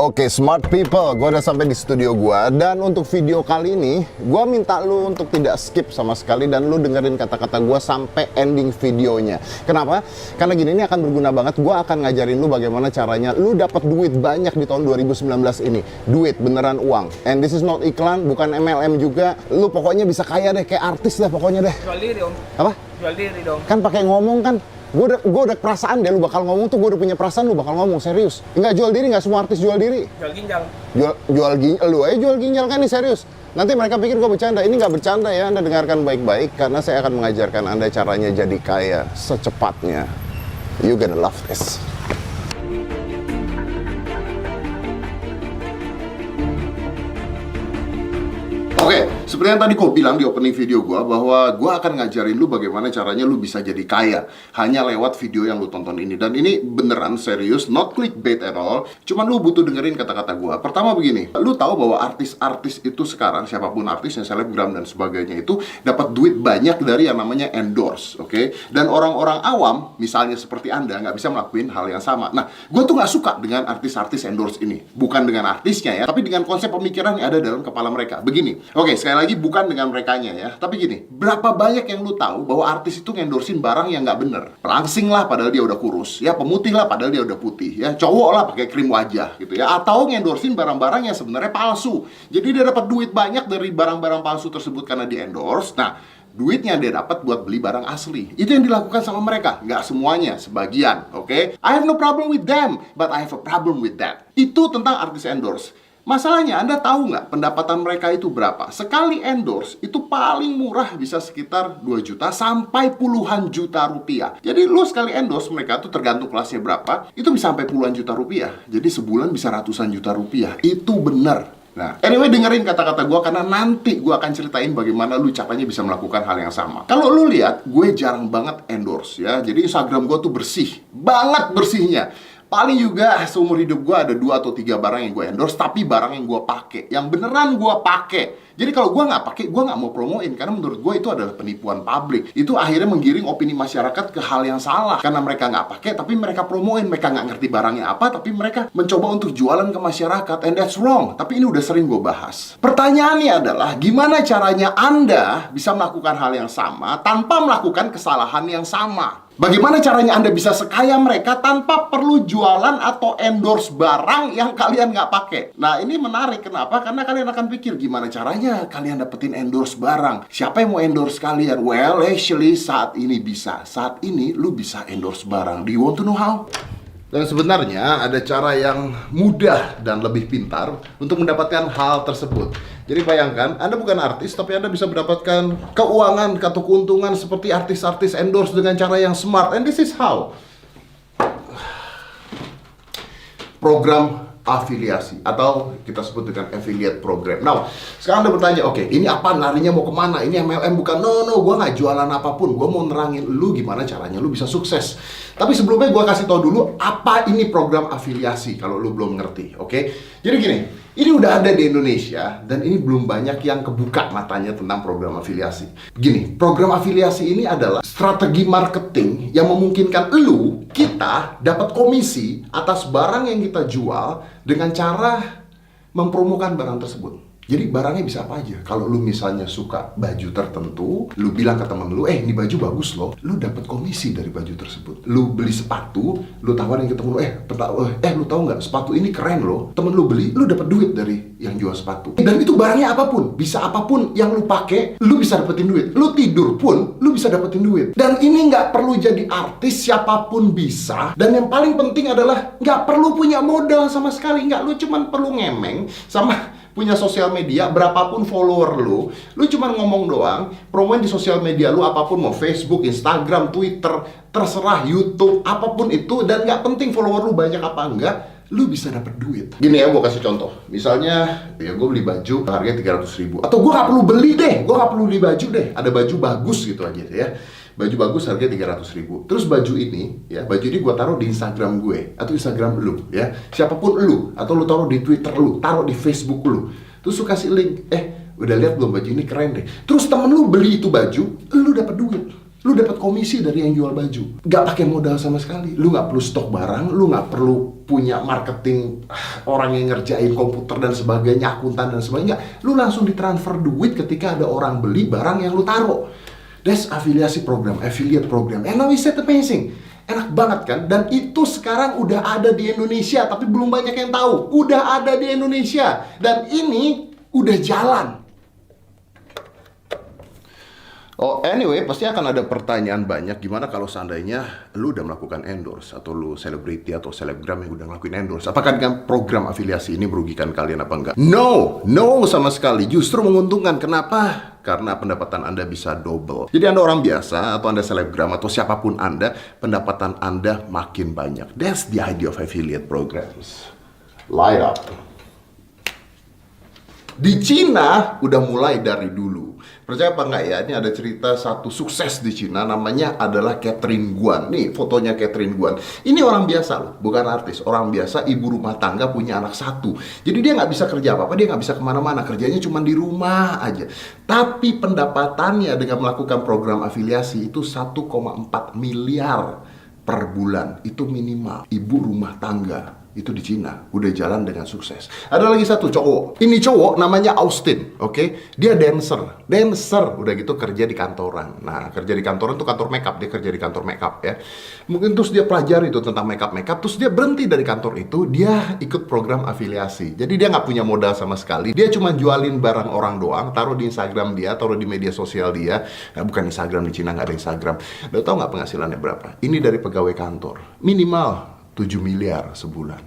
Oke, smart people, gue udah sampai di studio gue. Dan untuk video kali ini, gue minta lu untuk tidak skip sama sekali dan lu dengerin kata-kata gue sampai ending videonya. Kenapa? Karena gini, ini akan berguna banget. Gue akan ngajarin lu bagaimana caranya lu dapat duit banyak di tahun 2019 ini. Duit, beneran uang. And this is not iklan, bukan MLM juga. Lu pokoknya bisa kaya deh, kayak artis deh pokoknya deh. Jual diri dong. Apa? Jual diri dong. Kan pakai ngomong kan. Gue udah perasaan deh lu bakal ngomong tuh, gue udah punya perasaan lu bakal ngomong, serius. Enggak jual diri, nggak semua artis jual diri. Jual ginjal. Jual ginjal, lu aja jual ginjal kan, ini serius. Nanti mereka pikir gue bercanda, ini nggak bercanda ya, Anda dengarkan baik-baik. Karena saya akan mengajarkan Anda caranya jadi kaya secepatnya. You gonna love this. Oke, seperti yang tadi gue bilang di opening video gue, bahwa gue akan ngajarin lu bagaimana caranya lu bisa jadi kaya hanya lewat video yang lu tonton ini. Dan ini beneran serius, not clickbait at all. Cuman lu butuh dengerin kata-kata gue. Pertama begini, lu tahu bahwa artis-artis itu sekarang, siapapun artisnya, selebgram dan sebagainya itu dapat duit banyak dari yang namanya endorse, oke? Dan orang-orang awam, misalnya seperti Anda, nggak bisa melakukan hal yang sama. Nah, gue tuh nggak suka dengan artis-artis endorse ini. Bukan dengan artisnya ya, tapi dengan konsep pemikiran yang ada dalam kepala mereka. Begini. Oke, sekali lagi bukan dengan merekanya ya. Tapi gini, berapa banyak yang lu tahu bahwa artis itu ngendorsin barang yang nggak bener? Pelangsing lah padahal dia udah kurus, ya pemutih lah padahal dia udah putih, ya cowok lah pakai krim wajah gitu ya. Atau ngendorsin barang-barang yang sebenarnya palsu. Jadi dia dapat duit banyak dari barang-barang palsu tersebut karena di endorse. Nah, duitnya dia dapat buat beli barang asli. Itu yang dilakukan sama mereka. Nggak semuanya, sebagian, oke? I have no problem with them, but I have a problem with that. Itu tentang artis endorse. Masalahnya, Anda tahu nggak pendapatan mereka itu berapa? Sekali endorse, itu paling murah bisa sekitar 2 juta sampai puluhan juta rupiah. Jadi, lu sekali endorse mereka tuh tergantung kelasnya berapa, itu bisa sampai puluhan juta rupiah. Jadi, sebulan bisa ratusan juta rupiah. Itu benar. Nah, anyway, dengerin kata-kata gue karena nanti gue akan ceritain bagaimana lu caranya bisa melakukan hal yang sama. Kalau lu lihat, gue jarang banget endorse ya. Jadi Instagram gue tuh bersih, banget bersihnya. Paling juga seumur hidup gue ada 2 atau 3 barang yang gue endorse, tapi barang yang gue pakai, yang beneran gue pakai. Jadi kalau gue nggak pakai, gue nggak mau promoin karena menurut gue itu adalah penipuan publik. Itu akhirnya menggiring opini masyarakat ke hal yang salah karena mereka nggak pakai, tapi mereka promoin. Mereka nggak ngerti barangnya apa, tapi mereka mencoba untuk jualan ke masyarakat, and that's wrong. Tapi ini udah sering gue bahas. Pertanyaannya adalah gimana caranya Anda bisa melakukan hal yang sama tanpa melakukan kesalahan yang sama? Bagaimana caranya Anda bisa sekaya mereka tanpa perlu jualan atau endorse barang yang kalian nggak pakai? Nah, ini menarik. Kenapa? Karena kalian akan pikir, gimana caranya kalian dapetin endorse barang? Siapa yang mau endorse kalian? Well, actually, saat ini bisa. Saat ini, lu bisa endorse barang. Do you want to know how? Dan sebenarnya ada cara yang mudah dan lebih pintar untuk mendapatkan hal tersebut. Jadi bayangkan, Anda bukan artis, tapi Anda bisa mendapatkan keuangan atau keuntungan seperti artis-artis endorse dengan cara yang smart. And this is how. Program afiliasi, atau kita sebut dengan affiliate program. Nah, sekarang Anda bertanya, oke, ini apa, larinya mau kemana? Ini MLM bukan? No, gue nggak jualan apapun. Gue mau nerangin lu gimana caranya lu bisa sukses. Tapi sebelumnya gue kasih tau dulu apa ini program afiliasi kalau lu belum ngerti, oke? Jadi gini, ini udah ada di Indonesia dan ini belum banyak yang kebuka matanya tentang program afiliasi. Gini, program afiliasi ini adalah strategi marketing yang memungkinkan kita dapat komisi atas barang yang kita jual dengan cara mempromokan barang tersebut. Jadi barangnya bisa apa aja. Kalau lu misalnya suka baju tertentu, lu bilang ke temen lu, ini baju bagus loh, lu dapat komisi dari baju tersebut. Lu beli sepatu, lu tawarin ke temen lu, lu tahu nggak, sepatu ini keren loh. Temen lu beli, lu dapat duit dari yang jual sepatu. Dan itu barangnya apapun, bisa apapun yang lu pakai, lu bisa dapetin duit. Lu tidur pun, lu bisa dapetin duit. Dan ini nggak perlu jadi artis, siapapun bisa. Dan yang paling penting adalah nggak perlu punya modal sama sekali. Nggak, lu cuman perlu ngemeng sama punya sosial media, berapapun follower lu cuma ngomong doang, promoin di sosial media lu apapun, mau Facebook, Instagram, Twitter, terserah, YouTube, apapun itu, dan nggak penting follower lu banyak apa enggak, lu bisa dapet duit. Gini ya, gue kasih contoh. Misalnya, ya gue beli baju harganya 300.000, atau gue nggak perlu beli deh, gue nggak perlu beli baju deh, ada baju bagus gitu aja ya. Baju bagus harganya 300.000. Terus baju ini, ya, baju ini gue taruh di Instagram gue atau Instagram lu, ya. Siapapun lu, atau lu taruh di Twitter lu, taruh di Facebook lu. Terus lu kasih link, udah lihat belum baju ini keren deh. Terus temen lu beli itu baju, lu dapat duit. Lu dapat komisi dari yang jual baju. Gak pakai modal sama sekali. Lu gak perlu stok barang, lu gak perlu punya marketing, orang yang ngerjain komputer dan sebagainya, akuntan dan sebagainya. Lu langsung ditransfer duit ketika ada orang beli barang yang lu taruh. That's afiliasi program, affiliate program. And now is that amazing? Enak banget kan? Dan itu sekarang udah ada di Indonesia, tapi belum banyak yang tahu. Udah ada di Indonesia. Dan ini udah jalan. Oh, anyway, pasti akan ada pertanyaan banyak gimana kalau seandainya lu udah melakukan endorse atau lu selebriti atau selebgram yang udah ngelakuin endorse. Apakah dengan program afiliasi ini merugikan kalian apa enggak? No sama sekali. Justru menguntungkan. Kenapa? Karena pendapatan Anda bisa double. Jadi Anda orang biasa atau Anda selebgram atau siapapun Anda, pendapatan Anda makin banyak. That's the idea of affiliate programs. Light up. Di Cina udah mulai dari dulu. Percaya apa enggak ya? Ini ada cerita satu sukses di Cina, namanya adalah Catherine Guan. Nih fotonya Catherine Guan. Ini orang biasa loh, bukan artis. Orang biasa, ibu rumah tangga, punya anak satu. Jadi dia nggak bisa kerja apa-apa, dia nggak bisa kemana-mana. Kerjanya cuma di rumah aja. Tapi pendapatannya dengan melakukan program afiliasi itu 1,4 miliar per bulan. Itu minimal. Ibu rumah tangga. Itu di Cina, udah jalan dengan sukses. Ada lagi satu cowok. Ini cowok namanya Austin, oke? Dia dancer, udah gitu kerja di kantoran. Nah, kerja di kantoran tuh kantor makeup, dia kerja di kantor makeup ya. Mungkin terus dia pelajari itu tentang makeup, terus dia berhenti dari kantor itu, dia ikut program afiliasi. Jadi dia nggak punya modal sama sekali. Dia cuma jualin barang orang doang, taruh di Instagram dia, taruh di media sosial dia. Nah, bukan Instagram, di Cina nggak ada Instagram. Lo tau nggak penghasilannya berapa? Ini dari pegawai kantor, minimal 7 miliar sebulan.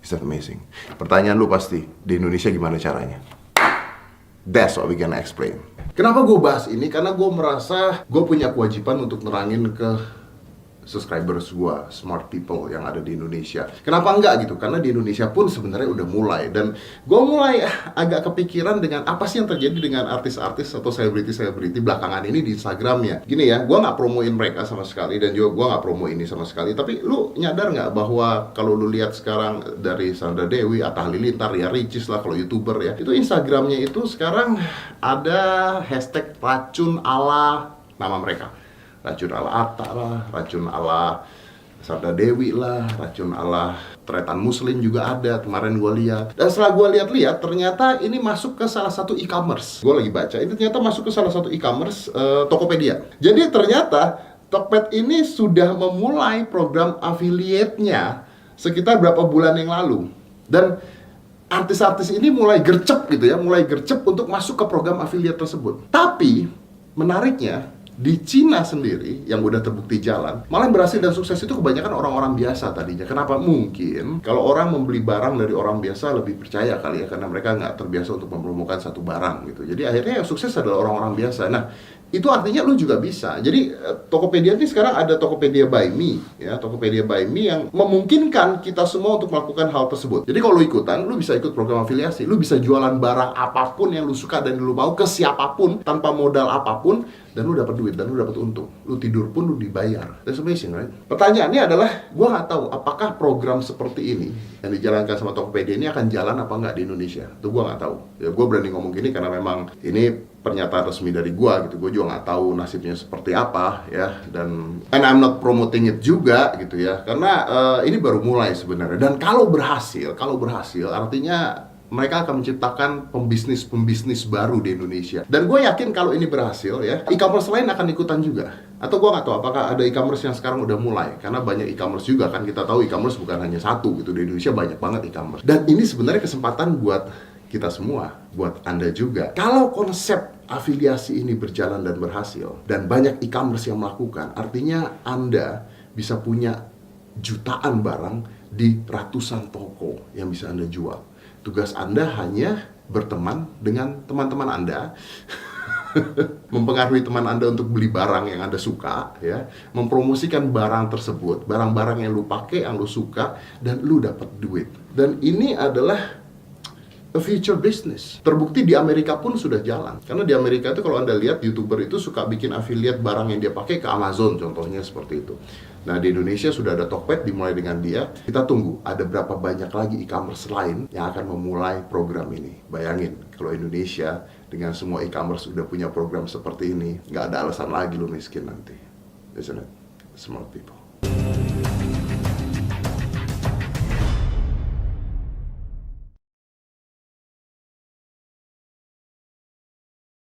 Is that amazing? Pertanyaan lu pasti, di Indonesia gimana caranya? That's what we gonna explain. Kenapa gue bahas ini? Karena gue merasa gue punya kewajiban untuk nerangin ke subscribers gue, smart people yang ada di Indonesia. Kenapa enggak gitu? Karena di Indonesia pun sebenarnya udah mulai. Dan gue mulai agak kepikiran dengan apa sih yang terjadi dengan artis-artis atau selebriti-selebriti belakangan ini di Instagramnya. Gini ya, gue nggak promoin mereka sama sekali dan juga gue nggak promo ini sama sekali. Tapi lu nyadar nggak bahwa kalau lu lihat sekarang dari Sandra Dewi, Atta Halilintar, ya Ricis lah kalau YouTuber ya, itu Instagramnya itu sekarang ada hashtag racun ala nama mereka. Racun ala Atta lah, racun ala Sandra Dewi lah, racun ala Tretan Muslim juga ada, kemarin gue lihat. Dan setelah gue lihat-lihat, ternyata ini masuk ke salah satu e-commerce. Gue lagi baca, ini ternyata masuk ke salah satu e-commerce, Tokopedia. Jadi ternyata Tokped ini sudah memulai program affiliate-nya sekitar berapa bulan yang lalu. Dan artis-artis ini mulai gercep gitu ya, mulai gercep untuk masuk ke program affiliate tersebut. Tapi, menariknya, di Cina sendiri, yang udah terbukti jalan, malah yang berhasil dan sukses itu kebanyakan orang-orang biasa tadinya. Kenapa? Mungkin kalau orang membeli barang dari orang biasa lebih percaya kali ya, karena mereka nggak terbiasa untuk mempromokan satu barang gitu. Jadi akhirnya yang sukses adalah orang-orang biasa. Nah, itu artinya lu juga bisa. Jadi Tokopedia ini sekarang ada Tokopedia by Me ya, Tokopedia by Me yang memungkinkan kita semua untuk melakukan hal tersebut. Jadi kalau lu ikutan, lu bisa ikut program afiliasi, lu bisa jualan barang apapun yang lu suka dan lu mau ke siapapun tanpa modal apapun, dan lu dapat duit dan lu dapat untung. Lu tidur pun lu dibayar. That's amazing, right? Pertanyaannya adalah, gua nggak tahu apakah program seperti ini yang dijalankan sama Tokopedia ini akan jalan apa nggak di Indonesia. Itu gua nggak tahu. Ya gua berani ngomong gini karena memang ini pernyataan resmi dari gua gitu. Gua juga nggak tahu nasibnya seperti apa ya, dan I'm not promoting it juga gitu ya, karena ini baru mulai sebenarnya. Dan kalau berhasil artinya mereka akan menciptakan pembisnis baru di Indonesia. Dan gue yakin kalau ini berhasil ya, e-commerce lain akan ikutan juga. Atau gue nggak tahu apakah ada e-commerce yang sekarang udah mulai, karena banyak e-commerce juga kan. Kita tahu e-commerce bukan hanya satu gitu, di Indonesia banyak banget e-commerce. Dan ini sebenarnya kesempatan buat kita semua, buat Anda juga. Kalau konsep afiliasi ini berjalan dan berhasil, dan banyak e-commerce yang melakukan, artinya Anda bisa punya jutaan barang di ratusan toko yang bisa Anda jual. Tugas Anda hanya berteman dengan teman-teman Anda, mempengaruhi teman Anda untuk beli barang yang Anda suka, ya, mempromosikan barang tersebut, barang-barang yang lu pakai, yang lu suka, dan lu dapat duit. Dan ini adalah a future business. Terbukti di Amerika pun sudah jalan. Karena di Amerika itu kalau Anda lihat YouTuber itu suka bikin affiliate barang yang dia pakai ke Amazon contohnya seperti itu. Nah di Indonesia sudah ada Tokped dimulai dengan dia. Kita tunggu ada berapa banyak lagi e-commerce lain yang akan memulai program ini. Bayangin kalau Indonesia dengan semua e-commerce udah punya program seperti ini, nggak ada alasan lagi lo miskin nanti. Isn't it? Smart people.